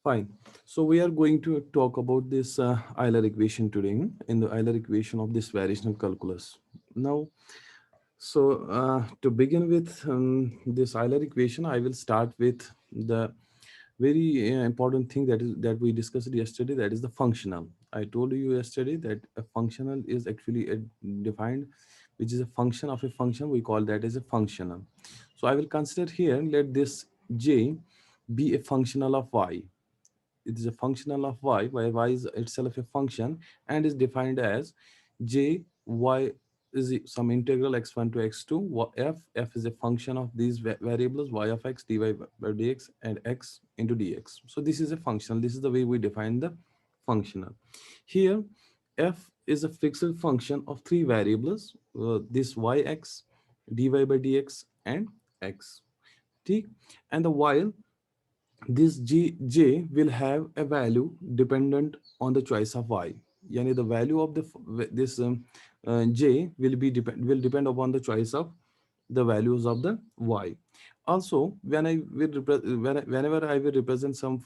Fine. So we are going to talk about this Euler equation today in the Euler equation of this variational calculus. Now, to begin with this Euler equation, I will start with the very important thing that we discussed yesterday. That is the functional. I told you yesterday that a functional is actually defined, which is a function of a function. We call that as a functional. So I will consider here. Let this j be a functional of y. It is a functional of y, where y is itself a function and is defined as j y is some integral x1 to x2 f is a function of these variables y of x dy by dx and x into dx. So this is a functional. This is the way we define the functional. Here f is a fixed function of three variables, this yx, dy by dx and x. ठीक? And the while this j will have a value dependent on the choice of y. Yani the value of this j will depend upon the choice of the values of the y. Also, whenever I will represent some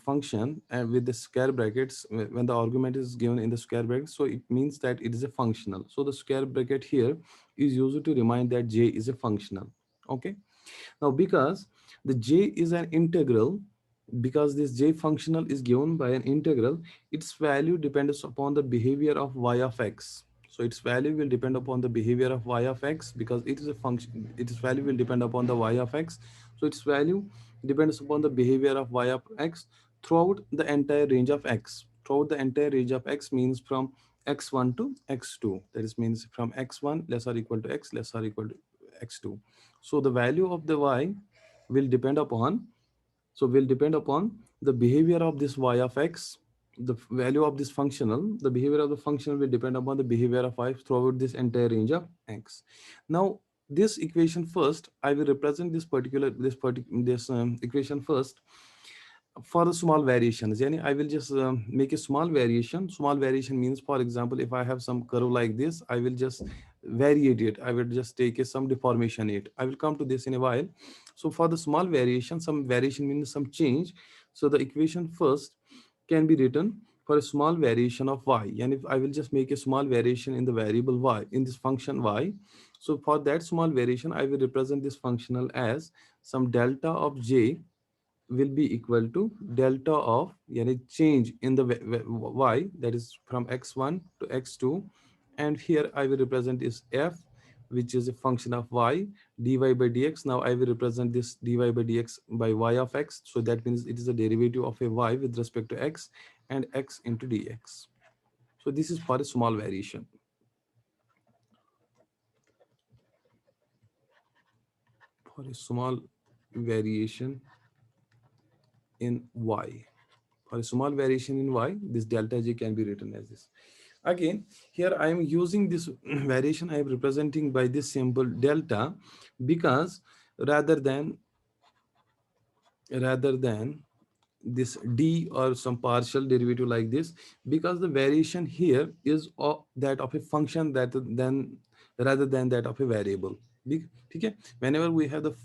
function with the square brackets, when the argument is given in the square brackets, so it means that it is a functional. So the square bracket here is used to remind that j is a functional. Okay. Now, because the j is an integral, because this j functional is given by an integral, its value depends upon the behavior of y of x. So its value will depend upon the behavior of y of x because it is a function. Its value will depend upon the y of x. So its value depends upon the behavior of y of x throughout the entire range of x. Throughout the entire range of x means from x1 to x2. That is means from x1 less or equal to x less or equal to x2. So the value of the y will depend upon, will depend upon the behavior of this y of x. The value of this functional, the behavior of the functional will depend upon the behavior of y throughout this entire range of x. Now this equation first, I will represent this equation first for the small variations. Yani I will just make a small variation. Small variation means, for example, if I have some curve like this, I will just variate it. I will just take some deformation it. I will come to this in a while. So for the small variation, some variation means some change. So the equation first can be written for a small variation of y. And if I will just make a small variation in the variable y, in this function y. So for that small variation, I will represent this functional as some delta of j will be equal to delta of yani change in the y, that is from x1 to x2, and here I will represent is f, which is a function of y dy by dx. Now I will represent this dy by dx by y of x, so that means it is a derivative of a y with respect to x and x into dx. So this is for a small variation. For a small variation in y, for a small variation in y, this delta j can be written as this. Again, here I am using this variation, I am representing by this symbol delta, because rather than rather than this d or some partial derivative like this, because the variation here is that of a function that then rather than that of a variable. Okay, whenever we have the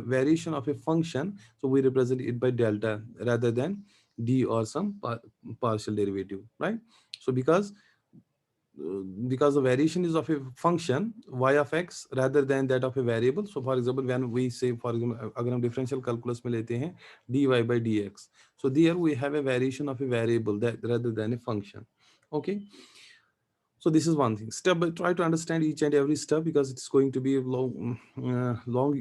variation of a function, so we represent it by delta rather than d or some partial derivative, right? So because the variation is of a function y of x rather than that of a variable. So for example, when we say, for example, अगर हम differential calculus में लेते हैं dy by dx, so there we have a variation of a variable that rather than a function. Okay, so this is one thing. Step by try to understand each and every step because it's going to be a long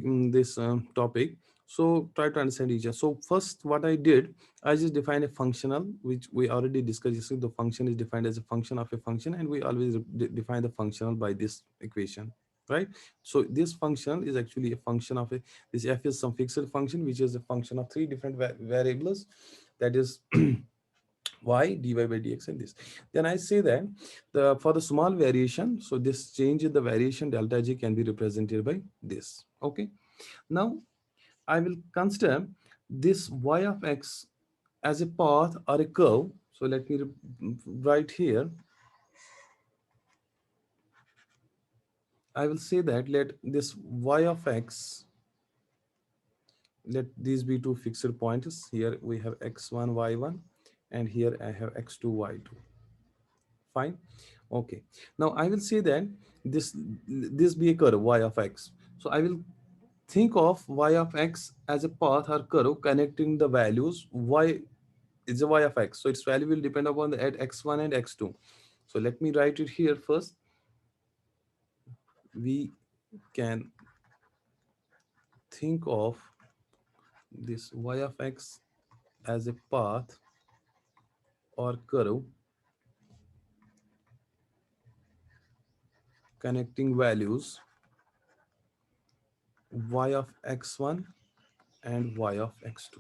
in this topic. So try to understand each. So first, what I did, I just defined a functional, which we already discussed. So the function is defined as a function of a function, and we always define the functional by this equation, right? So this function is actually a function of a, this f is some fixed function, which is a function of three different variables, that is y dy by dx and this. Then I say that for the small variation, so this change in the variation delta j can be represented by this. Okay, now I will consider this y of x as a path or a curve. So let me write here. I will say that let this y of x let these be two fixed points. Here we have x1 y1, and here I have x2 y2. Fine. Okay, now I will say that this be a curve y of x. So I will think of y of x as a path or curve connecting the values y is a y of x, so its value will depend upon the at x1 and x2. So let me write it here first. We can think of this y of x as a path or curve connecting values y of x1 and y of x2.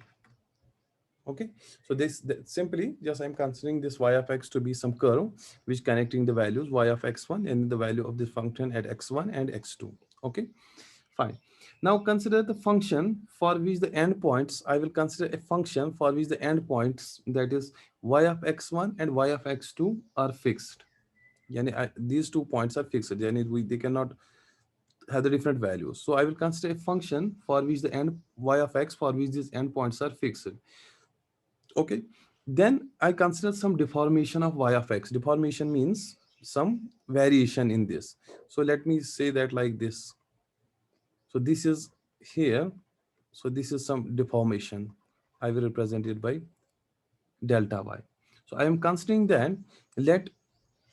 Okay, so simply just I'm considering this y of x to be some curve which connecting the values y of x1 and the value of this function at x1 and x2. Okay, fine. Now consider the function for which the endpoints. I will consider a function for which the endpoints, that is y of x1 and y of x2, are fixed. These 2 points are fixed. They cannot have the different values. So I will consider a function for which the end y of x for which these endpoints are fixed. Okay, then I consider some deformation of y of x. Deformation means some variation in this. So let me say that like this. So this is here. So this is some deformation. I will represent it by delta y. So I am considering that let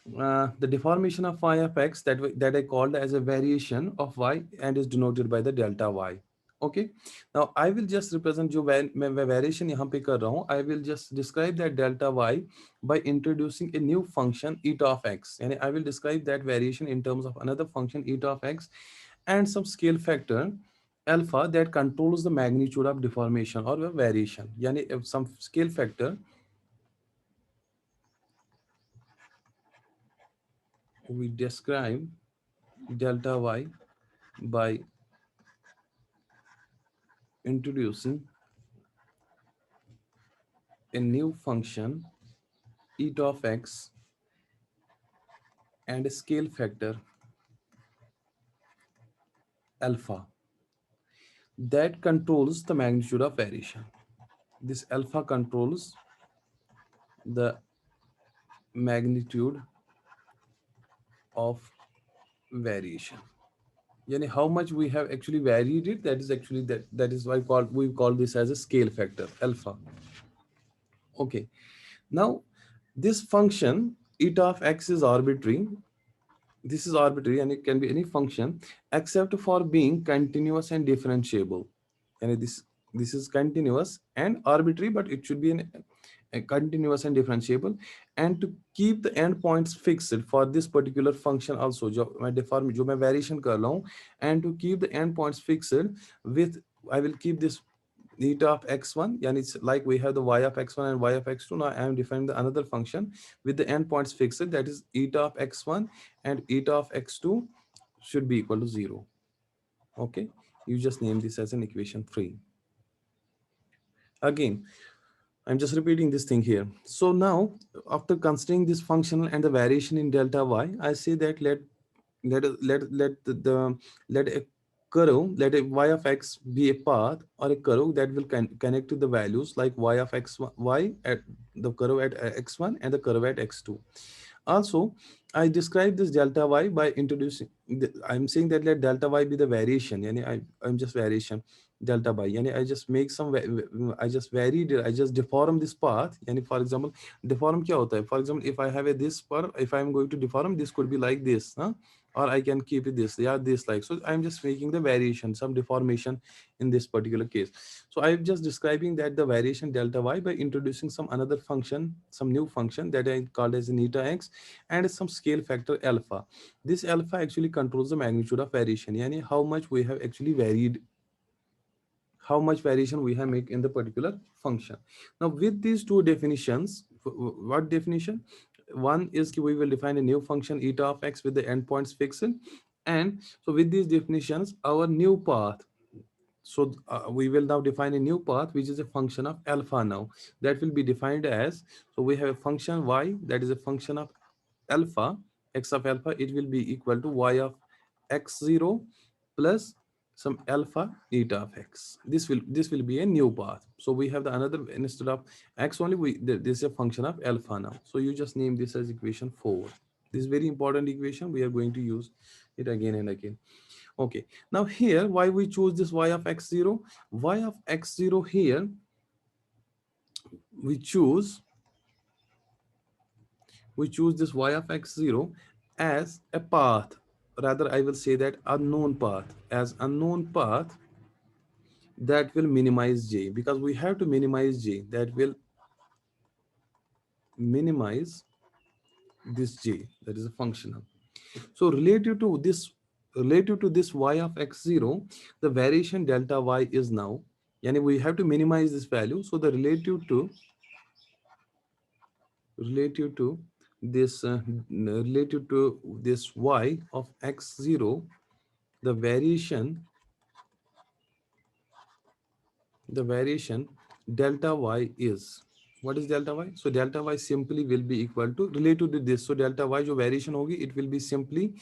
the deformation of y of x that I called as a variation of y and is denoted by the delta y. Okay, now I will just represent जो मैं variation यहाँ पे कर रहा हूँ. I will just describe that delta y by introducing a new function eta of x. And I will describe that variation in terms of another function eta of x and some scale factor alpha that controls the magnitude of deformation or variation. यानी if some scale factor, we describe delta y by introducing a new function eta of x and a scale factor alpha that controls the magnitude of variation. This alpha controls the magnitude of variation. Yani how much we have actually varied it, that is actually that is why we call this as a scale factor alpha. Okay, now this function eta of x is arbitrary. This is arbitrary and it can be any function except for being continuous and differentiable. And this is continuous and arbitrary, but it should be a continuous and differentiable. And to keep the endpoints fixed for this particular function also, जो मैं variation कर रहा हूँ, and to keep the endpoints fixed with, I will keep this eta of x1, and it's like we have the y of x1 and y of x2. Now I am defining the another function with the endpoints fixed, that is eta of x1 and eta of x2 should be equal to 0. Okay, you just name this as an equation 3. Again, I'm just repeating this thing here. So now, after considering this function and the variation in delta y, I say that let a curve, let a y of x be a path or a curve that will connect to the values like y of x y at the curve at x1 and the curve at x2. Also, I describe this delta y by introducing, I'm saying that let delta y be the variation. I'm just variation delta y. I just make some, I just varied it, I just deform this path. For example, deform क्या होता है? For example, if I have a this per, if I'm going to deform, this could be like this, huh? Or I can keep it this, yeah, this like. So I'm just making the variation, some deformation in this particular case. So I'm just describing that the variation delta y by introducing some another function, some new function that I called as an eta x and some scale factor alpha. This alpha actually controls the magnitude of variation, yani how much we have actually varied, how much variation we have made in the particular function. Now with these two definitions, what definition? One is we will define a new function eta of x with the endpoints fixed, and so with these definitions our new path, so we will now define a new path which is a function of alpha now, that will be defined as, so we have a function y that is a function of alpha, x of alpha, it will be equal to y of x0 plus some alpha eta of x. This will be a new path. So we have the another, instead of x only, this is a function of alpha now. So you just name this as equation 4. This is very important equation. We are going to use it again and again. Okay, now here why we choose this y of x0. Y of x0 here, we choose we choose this y of x0 as a path. Rather, I will say that unknown path, as unknown path that will minimize j, because we have to minimize j, that will minimize this j, that is a functional. So relative to this y of x0, the variation delta y is now, yani we have to minimize this value. So the relative to this y of x0, the variation delta y is, what is delta y? So delta y simply will be equal to, related to this, so delta y जो variation होगी, it will be simply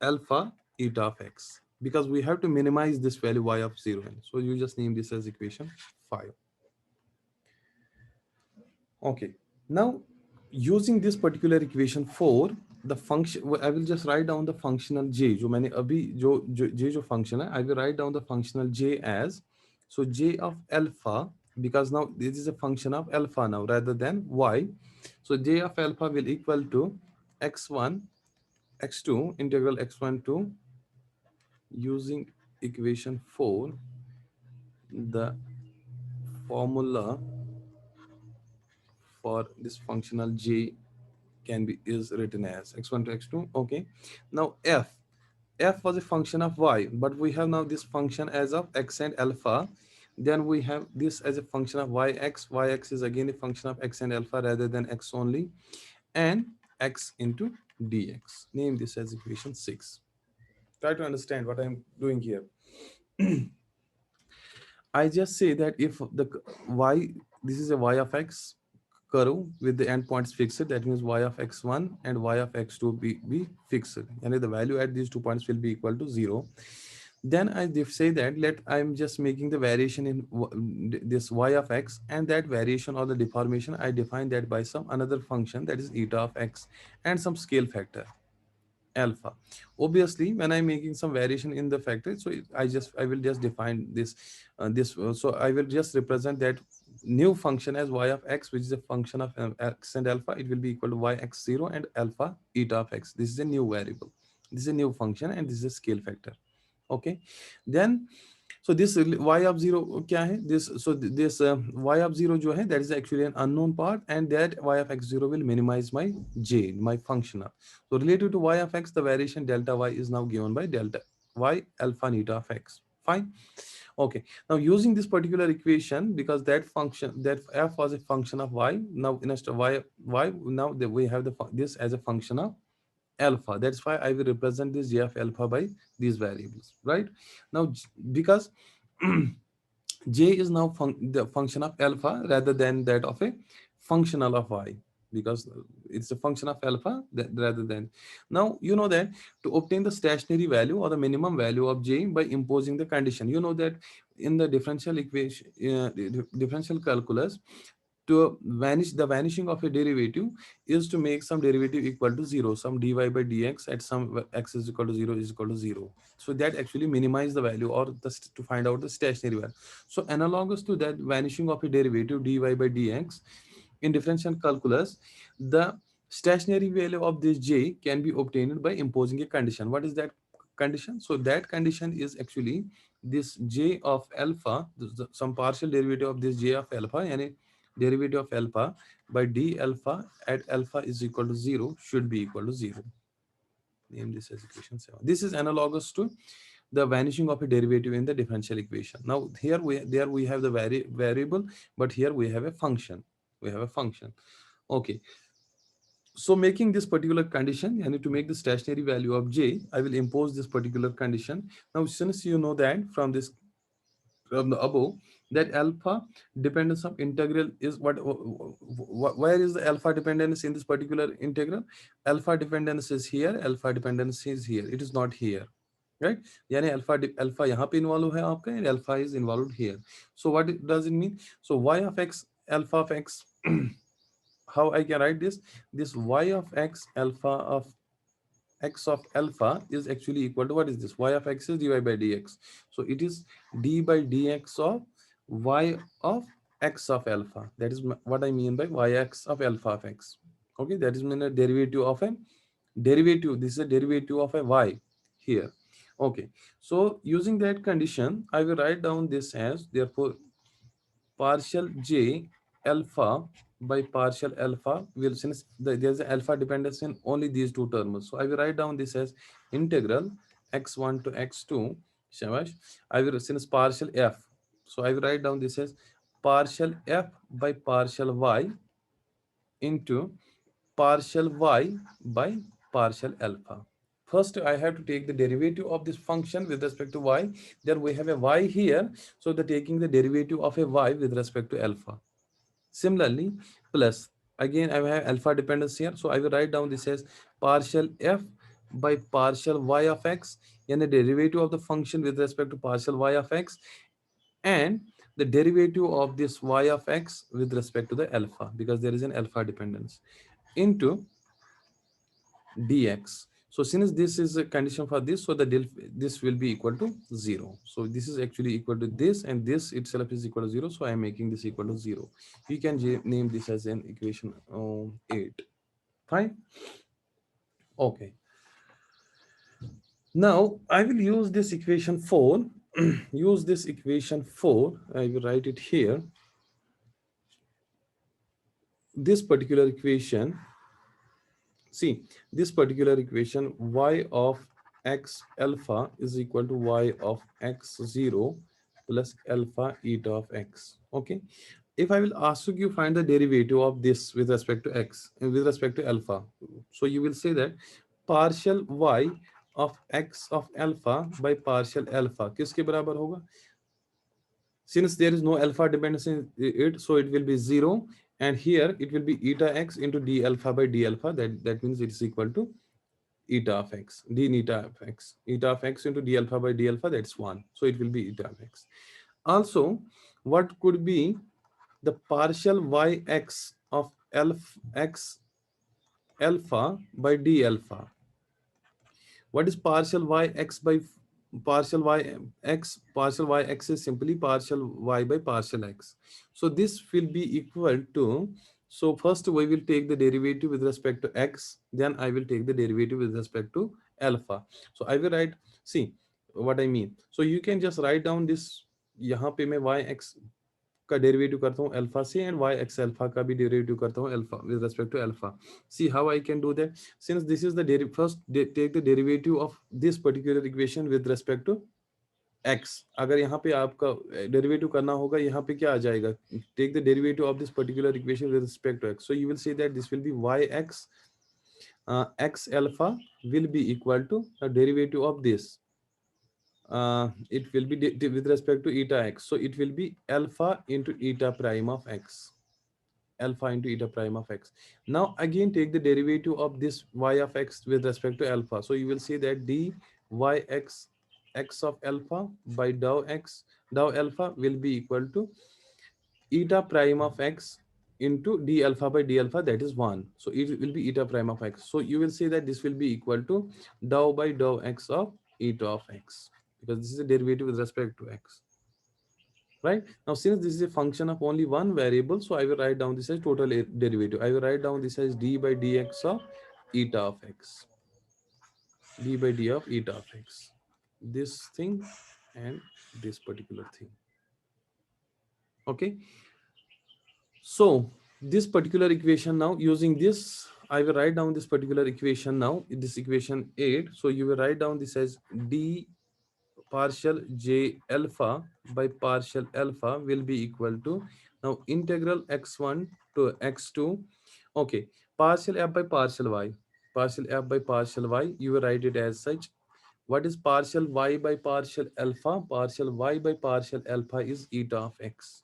alpha eta of x, because we have to minimize this value y of 0. So you just name this as equation 5. Okay, now using this particular equation 4, the function, I will just write down the functional j जो मैंने अभी जो j जो function है, I will write down the functional j as, so j of alpha, because now this is a function of alpha now rather than y. So j of alpha will equal to x1 x2 integral x1 to, using equation 4, the formula for this functional j can be is written as x1 to x2. Okay, now f was a function of y, but we have now this function as of x and alpha. Then we have this as a function of yx is again a function of x and alpha rather than x only, and x into dx. Name this as equation 6. Try to understand what I'm doing here. I just say that if the y, this is a y of x curve with the endpoints fixed, that means y of x1 and y of x2 be fixed, and the value at these 2 points will be equal to 0. Then I say that I'm just making the variation in this y of x, and that variation or the deformation, I define that by some another function, that is eta of x, and some scale factor alpha. Obviously when I'm making some variation in the factor, so I will just define so I will just represent that new function as y of x, which is a function of x and alpha. It will be equal to y x0 and alpha eta of x. This is a new variable, this is a new function, and this is a scale factor. Okay, then so this y of 0 क्या है, this y of 0 जो है, that is actually an unknown part, and that y of x0 will minimize my j, my function. So related to y of x, the variation delta y is now given by delta y alpha eta of x. Fine. Okay, now using this particular equation, because that function, that f was a function of y, now instead of y now we have this as a function of alpha. That's why I will represent this j of alpha by these variables, right? Now because j is now the function of alpha rather than that of a functional of y, because it's a function of alpha rather than. Now you know that to obtain the stationary value or the minimum value of j by imposing the condition, you know that in the differential equation, differential calculus, to vanish the vanishing of a derivative is to make some derivative equal to 0, some dy by dx at some x is equal to 0 is equal to 0. So that actually minimize the value, or to find out the stationary value. So analogous to that vanishing of a derivative dy by dx in differential calculus, the stationary value of this j can be obtained by imposing a condition. What is that condition? So that condition is actually this j of alpha, some partial derivative of this j of alpha, and derivative of alpha by d alpha at alpha is equal to 0 should be equal to 0. Name this as equation 7. This is analogous to the vanishing of a derivative in the differential equation. Now here we have the variable, but here we have a function. We have a function. Okay. So making this particular condition, I need to make the stationary value of j, I will impose this particular condition. Now since you know that from the above, that alpha dependence of integral is where is the alpha dependence in this particular integral? Alpha dependence is here, alpha dependence is here, it is not here. right? यानी alpha यहाँ पे involve है आपका, and alpha is involved here. So what does it mean? So y of x alpha of x how I can write this y of x alpha of x of alpha is actually equal to, what is this, y of x is dy by dx. So it is d by dx of y of x of alpha. That is what I mean by yx of alpha of x. Okay, that is mean a derivative of a derivative. This is a derivative of a y here. Okay, so using that condition I will write down this as, therefore partial j alpha by partial alpha will, since there's an alpha dependence in only these two terms, so I will write down this as integral x1 to x2. Shabash. I will, since partial f, so I will write down this as partial f by partial y into partial y by partial alpha. First, I have to take the derivative of this function with respect to y. Then we have a y here, so the taking the derivative of a y with respect to alpha. Similarly, plus, again I have alpha dependence here, so I will write down this as partial f by partial y of x, and the derivative of the function with respect to partial y of x, and the derivative of this y of x with respect to the alpha, because there is an alpha dependence, into dx. So since this is a condition for this, so the this will be equal to 0. So this is actually equal to this, and this itself is equal to 0. So I am making this equal to 0. We can name this as an equation 8. Fine. Okay. Now I will use this equation 4. Use this equation 4. I will write it here. This particular equation, see, this particular equation, y of x alpha is equal to y of x0 plus alpha eta of x. Okay. If I will ask you find the derivative of this with respect to x and with respect to alpha, so you will say that partial y of x of alpha by partial alpha किसके बराबर होगा? Since there is no alpha dependence in it, so it will be 0, and here it will be eta x into d alpha by d alpha. That means it is equal to eta of x, d eta of x, eta of x into d alpha by d alpha, that's 1. So it will be eta of x. Also, what could be the partial yx of x alpha by d alpha? What is partial y x by partial y x? Partial y x is simply partial y by partial x. So this will be equal to, so first we will take the derivative with respect to x, then I will take the derivative with respect to alpha. So I will write, see what I mean. So you can just write down this, यहाँ पे मैं y x का derivative करता हूँ alpha से, and y x alpha का भी derivative करता हूँ alpha with respect to alpha. See how I can do that. Since this is the first take the derivative of this particular equation with respect to x. अगर यहाँ पे आपका derivative करना होगा, यहाँ पे क्या आ जाएगा, take the derivative of this particular equation with respect to x. So you will see that this will be yx x alpha will be equal to the derivative of this. It will be with respect to eta x. So it will be alpha into eta prime of x. Alpha into eta prime of x. Now again take the derivative of this y of x with respect to alpha. So you will see that dy x x of alpha by dou x dou alpha will be equal to eta prime of x into d alpha by d alpha, that is 1. So it will be eta prime of x. So you will see that this will be equal to dou by dou x of eta of x, because this is a derivative with respect to x. Right now, since this is a function of only one variable, so I will write down this as total derivative. I will write down this as d by dx of eta of x, d by d of eta of x, this thing and this particular thing. Okay, so this particular equation, now using this I will write down this particular equation now, this equation 8. So you will write down this as d partial j alpha by partial alpha will be equal to, now integral x1 to x2. Okay, partial f by partial y, partial f by partial y, you will write it as such. What is partial y by partial alpha? Partial y by partial alpha is eta of x,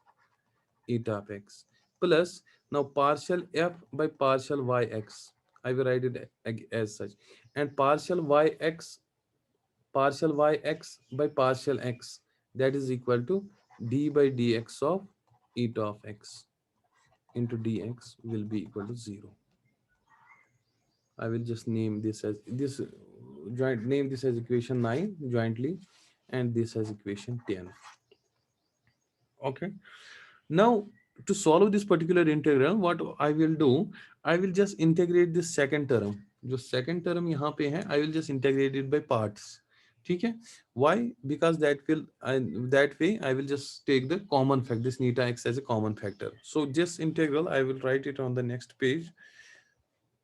eta of x, plus now partial f by partial yx, I will write it as such, and partial yx partial yx by partial x, that is equal to d by dx of eta of x into dx will be equal to 0. I will just name this as this joint name this as equation 9 jointly, and this as equation 10. Okay. Now, to solve this particular integral, what I will do, I will just integrate this second term. जो second term यहाँ पे है, I will just integrate it by parts. ठीक है? Why? Because that way I will just take the common factor, this neta x as a common factor. So this integral, I will write it on the next page.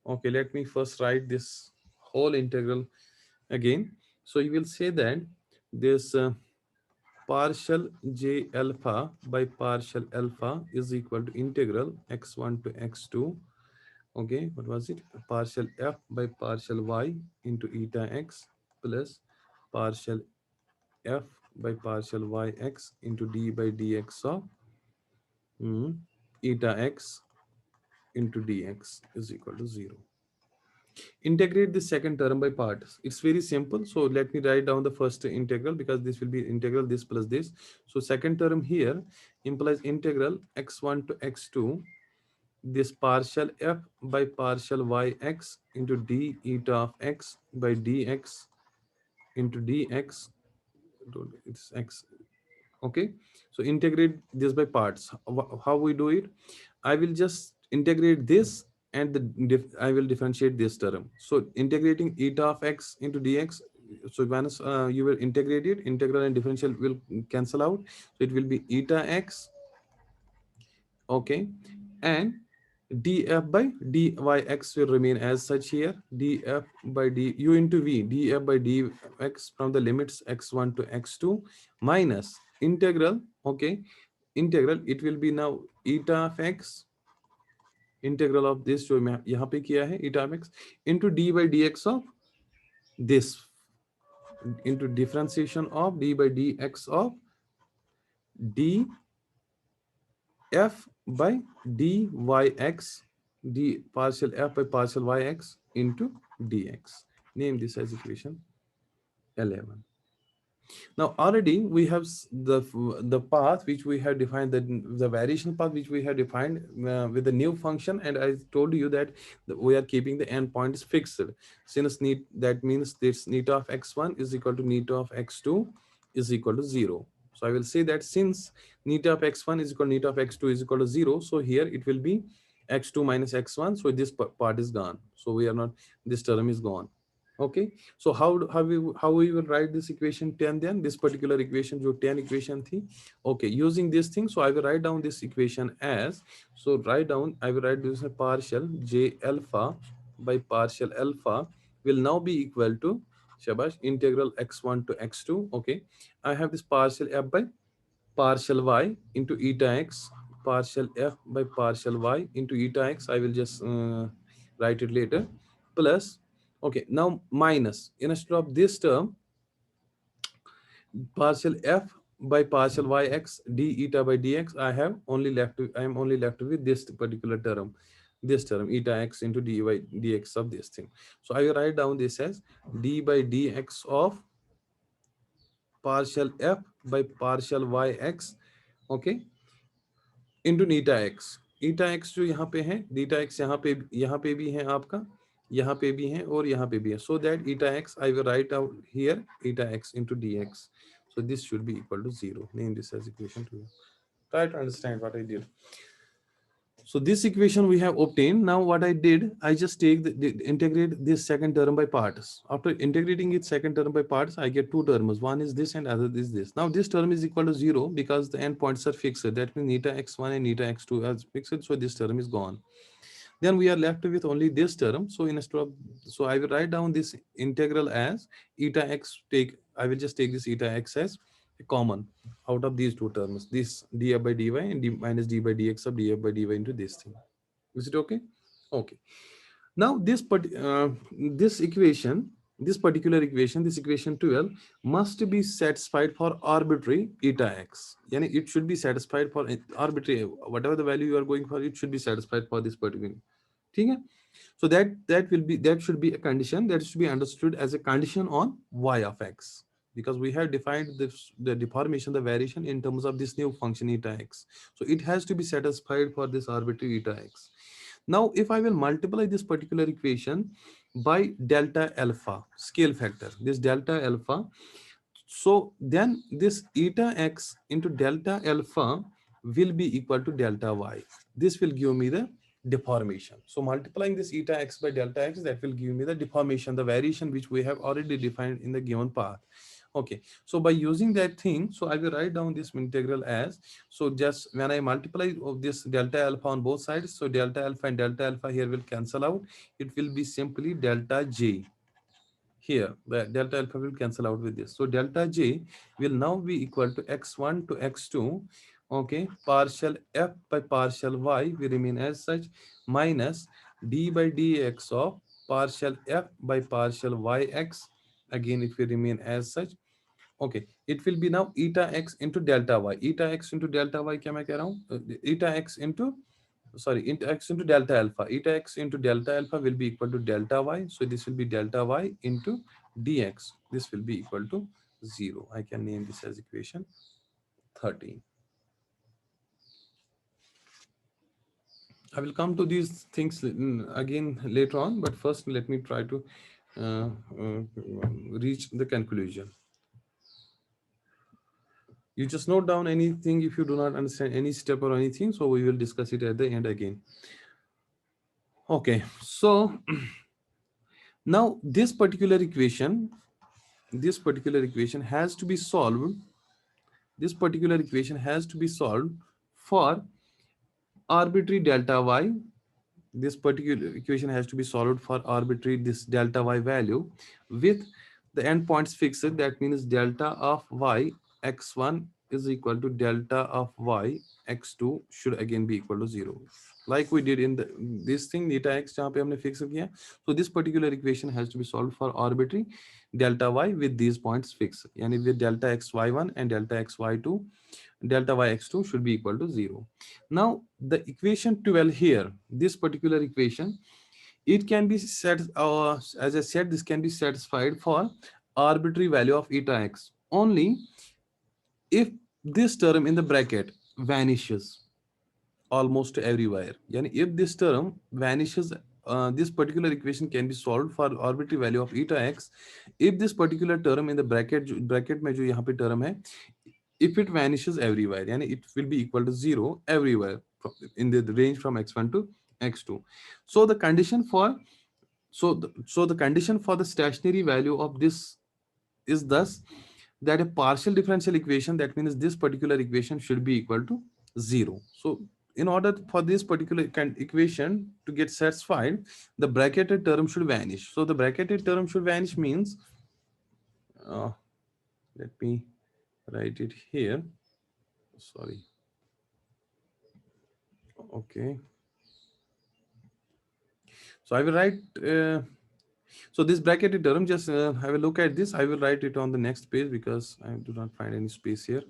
Okay, let me first write this whole integral again. So you will say that this partial j alpha by partial alpha is equal to integral x1 to x2. Okay, what was it? Partial f by partial y into eta x plus partial f by partial yx into d by dx of eta x into dx is equal to 0. Integrate the second term by parts. It's very simple. So let me write down the first integral, because this will be integral this plus this. So second term here implies integral x1 to x2, this partial f by partial yx into d eta of x by dx into dx. It's x. Okay. So integrate this by parts. How we do it? I will just integrate this, and I will differentiate this term. So integrating eta of x into dx. So once you will integrate it, integral and differential will cancel out. So it will be eta x. Okay, and df by dyx will remain as such here. Df by d u into v, df by dx from the limits x1 to x2 minus integral. Okay, integral, it will be now eta of x, integral of this जो मैं यहाँ पे किया है eta of x into d by dx of this, into differentiation of d by dx of d f by dyx, d partial f by partial yx into dx. Name this as equation 11. Now already we have the path which we have defined, the variation path which we have defined with the new function, and I told you that we are keeping the endpoints fixed. Since that means this neta of x1 is equal to neta of x2 is equal to 0. So I will say that since neta of x1 is equal to neta of x2 is equal to 0, so here it will be x2 minus x1. So this part is gone. So we are not, this term is gone. Okay, so how we will write this equation 10 then, this particular equation जो 10 equation थी. Okay, using this thing, so I will write down this equation as, so I will write this as partial j alpha by partial alpha will now be equal to shabash integral x1 to x2. Okay, I have this partial f by partial y into eta x, partial f by partial y into eta x. I will just write it later, plus, okay, now minus, instead of this term partial f by partial yx d eta by dx, I am only left with this particular term, this term eta x into dy dx of this thing. So I will write down this as d by dx of partial f by partial yx, okay, into Neeta x. Eta x जो यहाँ पे है, डीटा x यहाँ पे भी है आपका, यहाँ पे भी है और यहाँ पे भी है. So that eta x I will write out here eta x into dx. So this should be equal to 0. Name this as equation 2. Try to understand what I did. So this equation we have obtained. Now what I did, I just integrate this second term by parts. After integrating it second term by parts, I get two terms. One is this and other is this. Now this term is equal to 0 because the endpoints are fixed. That means neta x1 and neta x2 are fixed. So this term is gone. Then we are left with only this term. So so I will write down this integral as eta x. I will just take this eta x as common out of these two terms, this df by dy and minus d by dx of df by dy into this thing. Is it okay? Okay. Now this equation, this particular equation, this equation 12 must be satisfied for arbitrary eta x. Yani it should be satisfied for arbitrary, whatever the value you are going for, it should be satisfied for this particular. ठीक है? So that should be a condition that should be understood as a condition on y of x, because we have defined the deformation, the variation in terms of this new function eta x. So it has to be satisfied for this arbitrary eta x. Now, if I will multiply this particular equation by delta alpha scale factor, this delta alpha, so then this eta x into delta alpha will be equal to delta y. This will give me the deformation. So multiplying this eta x by delta x, that will give me the deformation, the variation which we have already defined in the given path. Okay, so by using that thing, so I will write down this integral as, so just when I multiply of this delta alpha on both sides, so delta alpha and delta alpha here will cancel out. It will be simply delta j. Here the delta alpha will cancel out with this, so delta j will now be equal to x1 to x2, okay, partial f by partial y will remain as such, minus d by dx of partial f by partial yx, again it will remain as such. Okay, it will be now eta x into delta y, eta x into delta y क्या मैं कह रहा हूँ, eta x into, sorry, into x into delta alpha, eta x into delta alpha will be equal to delta y, so this will be delta y into dx, this will be equal to 0. I can name this as equation 13. I will come to these things again later on, but first let me try to uh, uh, reach the conclusion. You just note down anything if you do not understand any step or anything, so we will discuss it at the end again. Okay, so now this particular equation has to be solved. This particular equation has to be solved for arbitrary delta y. This particular equation has to be solved for arbitrary this delta y value with the endpoints fixed. That means delta of y x1 is equal to delta of y x2 should again be equal to 0, like we did in this thing theta x जहाँ पे हमने fix किया. So this particular equation has to be solved for arbitrary delta y with these points fixed, yani with delta x y1 and delta x y2, delta y x2 should be equal to 0. Now the equation 12 here, this particular equation, it can be set, as I said, this can be satisfied for arbitrary value of eta x only if this term in the bracket vanishes almost everywhere. Yani if this term vanishes, this particular equation can be solved for arbitrary value of eta x if this particular term in the bracket में जो यहाँ पे term है, if it vanishes everywhere, yani it will be equal to 0 everywhere in the range from x1 to x2. So the condition for, so the condition for the stationary value of this is thus that a partial differential equation, that means this particular equation should be equal to 0. So in order for this particular equation to get satisfied, the bracketed term should vanish. So the bracketed term should vanish means, uh, let me write it here, sorry. Okay, so I will write so this bracketed term, just have a look at this. I will write it on the next page because I do not find any space here.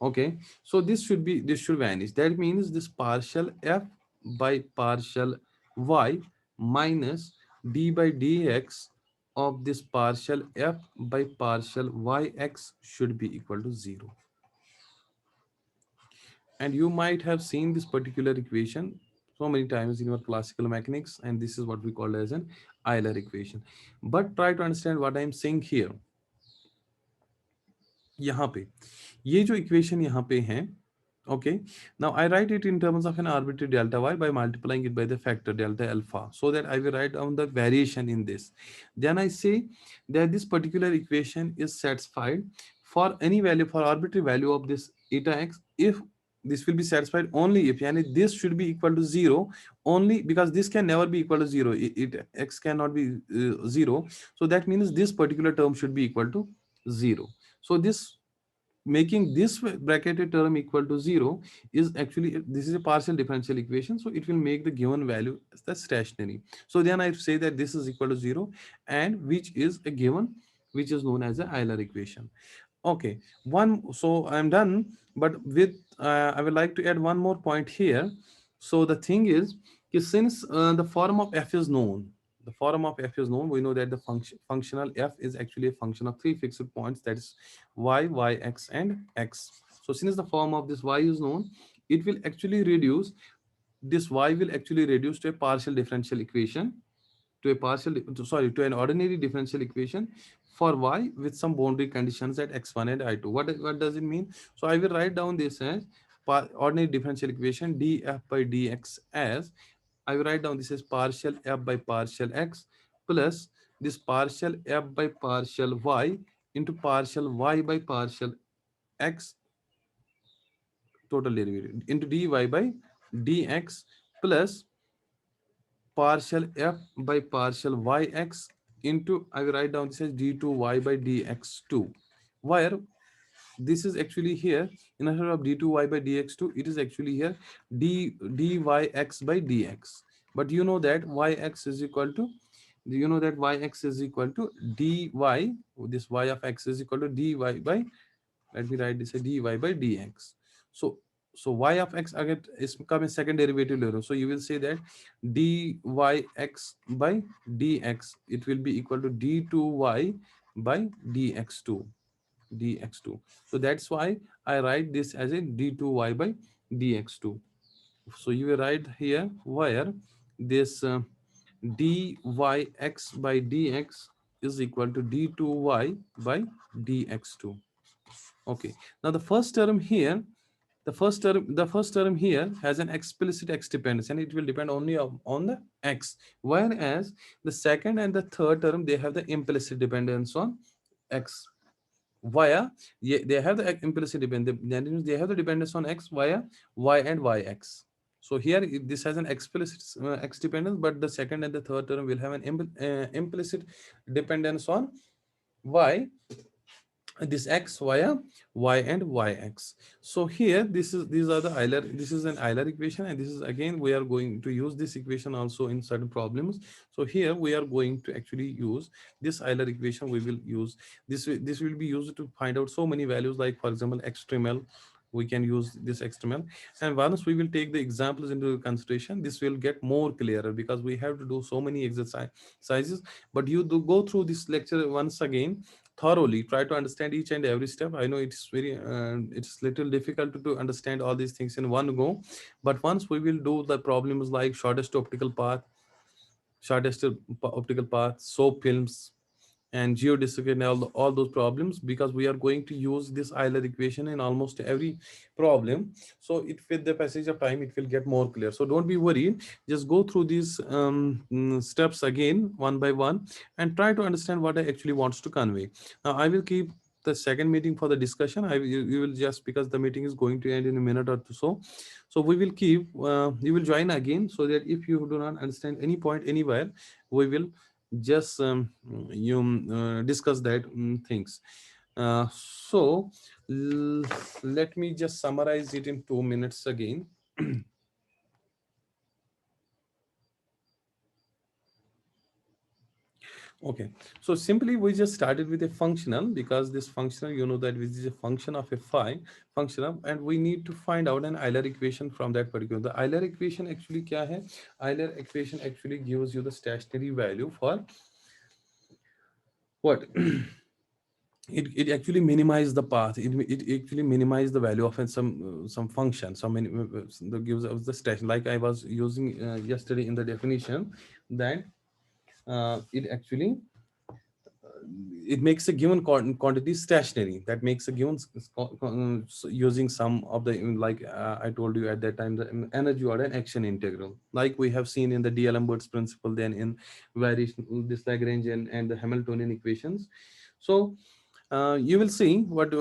Okay, so this should vanish. That means this partial f by partial y minus d by dx of this partial f by partial yx should be equal to 0. And you might have seen this particular equation so many times in your classical mechanics, and this is what we call as an Euler equation. But try to understand what I am saying here. यहाँ पे ये जो equation यहाँ पे है, okay, now I write it in terms of an arbitrary delta y by multiplying it by the factor delta alpha, so that I will write down the variation in this. Then I say that this particular equation is satisfied for any value, for arbitrary value of this eta x, if this will be satisfied only if, yani this should be equal to 0 only, because this can never be equal to 0, x cannot be 0, so that means this particular term should be equal to 0. So this making this bracketed term equal to 0 is actually, this is a partial differential equation, so it will make the given value as the stationary. So then I say that this is equal to 0, and which is a given, which is known as the Euler equation. Okay, so I'm done, but with I would like to add one more point here. So the thing is Since the form of f is known, the form of f is known, we know that the functional f is actually a function of three fixed points, that is y, x, and x. So since the form of this y is known, it will actually reduce, this y will actually reduce to a partial differential equation, to a sorry, to an ordinary differential equation for y with some boundary conditions at x1 and I2. What does it mean? So I will write down this as ordinary differential equation df by dx as, I will write down this as partial f by partial x plus this partial f by partial y into partial y by partial x total derivative into dy by dx plus partial f by partial yx into, I will write down this as d2y by dx2, where this is actually here, instead of d2y by dx2, it is actually here dyx by dx. But you know that yx is equal to, yx is equal to dy, this y of x is equal to dy by, let me write this as dy by dx. So y of x again is become a second derivative later, so you will say that dyx by dx, it will be equal to d2y by dx2. So that's why I write this as a d2y by dx2. So you will write here where this dyx by dx is equal to d2y by dx2. Okay. Now the first term here, the first term here has an explicit x dependence, and it will depend only on the x. Whereas the second and the third term, they have the implicit dependence on x via, yeah, they have the implicit dependence. That means they have the dependence on x via y and yx. So here this has an explicit x dependence, but the second and the third term will have an implicit dependence on y, this x via y and yx. So here these are the Euler, this is an Euler equation, and this is again we are going to use this equation also in certain problems. So here we are going to actually use this Euler equation. We will use this will be used to find out so many values, like for example xml, we can use this xml. And once we will take the examples into consideration, this will get more clearer, because we have to do so many exercises. But you do go through this lecture once again thoroughly, try to understand each and every step. I know it's very it's little difficult to understand all these things in one go, but once we will do the problems like shortest optical path, shortest optical path, soap films, and geodesic, and all those problems, because we are going to use this Euler equation in almost every problem. So it, with the passage of time, it will get more clear. So don't be worried, just go through these steps again one by one, and try to understand what I actually wants to convey. Now I will keep the second meeting for the discussion. You will, just because the meeting is going to end in a minute or so, so we will keep you will join again, so that if you do not understand any point anywhere, we will just you discuss that things. So let me just summarize it in 2 minutes again. Okay, so simply we just started with a functional, because this functional, you know that this is a function of a functional, and we need to find out an Euler equation from that particular. The Euler equation actually kya hai? Euler equation actually gives you the stationary value for what? It actually minimize the path. It actually minimize the value of some function, that gives us the station, like I was using yesterday in the definition, that it actually it makes a given quantity stationary, that makes a given using some of the like I told you at that time, the energy order and action integral, like we have seen in the D'Alembert's principle, then in variation, this Lagrangian and the Hamiltonian equations. So you will see what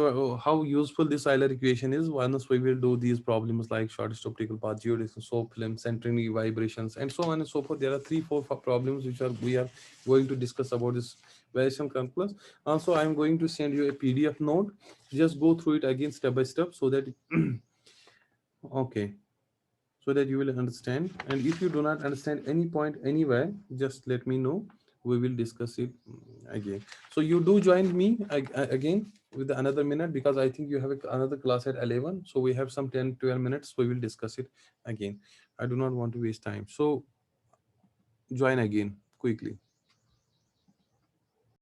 how useful this Euler equation is once we will do these problems like shortest optical path, geodesic, soap film, centering vibrations, and so on and so forth. There are 3 4 problems which are we are going to discuss about this variation calculus. Also, I am going to send you a PDF note. Just go through it again step by step, so that okay, so that you will understand. And if you do not understand any point anywhere, just let me know. We will discuss it again. So you do join me again. with another minute, because I think you have another class at 11. So we have some 10, 12 minutes. We will discuss it again. I do not want to waste time. So join again quickly.